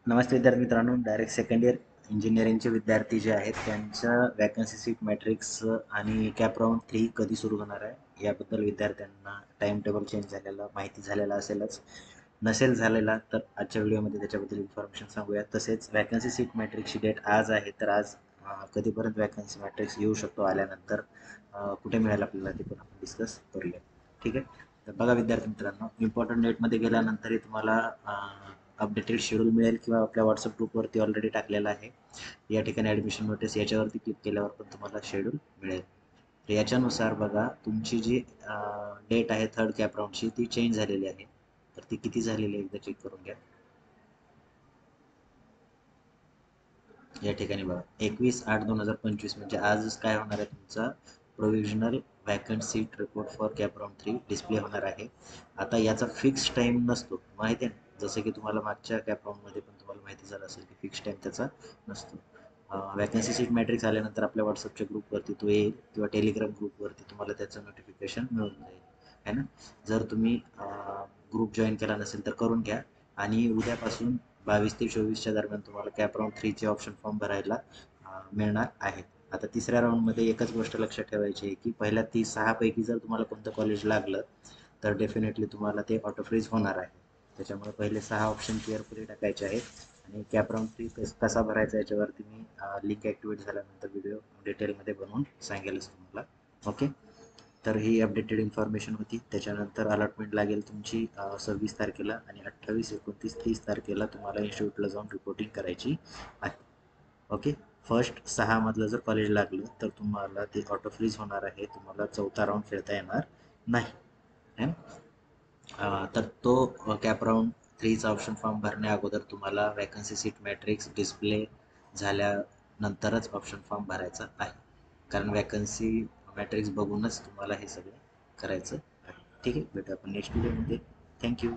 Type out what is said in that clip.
नमस्ते विद्यार्थी मित्रांनो, direct second year इंजिनिअरिंगचे विद्यार्थी जे आहेत त्यांचं वॅकन्सी सीट मॅट्रिक्स आणि कॅप राऊंड 3 कधी सुरू होणार आहे याबद्दल विद्यार्थ्यांना टाइम टेबल चेंज झालेलं माहिती झालेला असेलच. नसेल झालेला तर आजच्या व्हिडिओमध्ये त्याच्याबद्दल इन्फॉर्मेशन सांगूया. तसेच वॅकन्सी सीट मॅट्रिक्सची डेट आज आहे, तर आज कधीपर्यंत वॅकन्सी मॅट्रिक्स येऊ शकतो, आल्यानंतर कुठे मिळेल आपल्याला ते पण आपण डिस्कस करूया. ठीक आहे. तर बघा विद्यार्थी मित्रांनो, इम्पॉर्टंट डेटमध्ये गेल्यानंतरही तुम्हाला अपडेटेड शेड्यूल मिळेल किंवा आपल्या व्हॉट्सअप ग्रुपवरती ऑलरेडी टाकलेला आहे. या ठिकाणी ॲडमिशन नोटीस याच्यावरती क्लिक केल्यावर पण तुम्हाला शेड्यूल मिळेल. तर याच्यानुसार बघा तुमची जी डेट आहे थर्ड कॅप राऊंडची ती चेंज झालेली आहे. तर ती किती झालेली आहे एकदा चेक करून घ्या. या ठिकाणी बघा 21/8/2025 म्हणजे आजच काय होणार आहे, तुमचा provisional vacant seat report for cap round 3 display होणार आहे. आता याचा फिक्स टाईम नसतो, माहिती आहे ना, जसं की तुम्हाला मागच्या कॅप राऊंडमध्ये पण तुम्हाला माहिती झालं असेल की फिक्स टाईम त्याचा नसतो. वॅकन्सी सीट मॅट्रिक्स आल्यानंतर आपल्या व्हॉट्सअपच्या ग्रुपवरती तो येईल किंवा टेलिग्राम ग्रुपवरती तुम्हाला त्याचं नोटिफिकेशन मिळून जाईल, है ना. जर तुम्ही ग्रुप जॉईन केला नसेल तर करून घ्या. आणि उद्यापासून 22 ते 24च्या दरम्यान तुम्हाला कॅप राऊंड 3चे ऑप्शन फॉर्म भरायला मिळणार आहेत. आता तिसऱ्या राऊंडमध्ये एकच गोष्ट लक्षात ठेवायची आहे की पहिल्या 6 पैकी जर तुम्हाला कोणतं कॉलेज लागलं तर डेफिनेटली तुम्हाला ते ऑटो फ्रीज होणार आहे. त्याच्यामुळे पहिले 6 ऑप्शन केअरफुली टाकायचे आहेत. आणि कॅप राऊंड 3 कसा भरायचा याच्यावरती मी लिंक ॲक्टिवेट झाल्यानंतर व्हिडिओ डिटेलमध्ये बनवून सांगेलच तुम्हाला. ओके. तर ही अपडेटेड इन्फॉर्मेशन होती. त्याच्यानंतर अलॉटमेंट लागेल तुमची 26 तारखेला आणि 28, 29, 30 तारखेला तुम्हाला इन्स्टिट्यूटला जाऊन रिपोर्टिंग करायची आहे. ओके. फर्स्ट 6 मधलं जर कॉलेज लागलं तर तुम्हाला ते ऑटो फ्रीज होणार आहे. तुम्हाला चौथा राऊंड खेळता येणार नाही. तर तो कॅप राऊंड 3चा ऑप्शन फॉर्म भरण्या अगोदर तुम्हाला वॅकन्सी सीट मॅट्रिक्स डिस्प्ले झाल्यानंतरच ऑप्शन फॉर्म भरायचा आहे. कारण वॅकन्सी मॅट्रिक्स बघूनच तुम्हाला हे सगळं करायचं आहे. ठीक आहे. भेटू आपण नेक्स्ट व्हिडिओमध्ये. थँक्यू.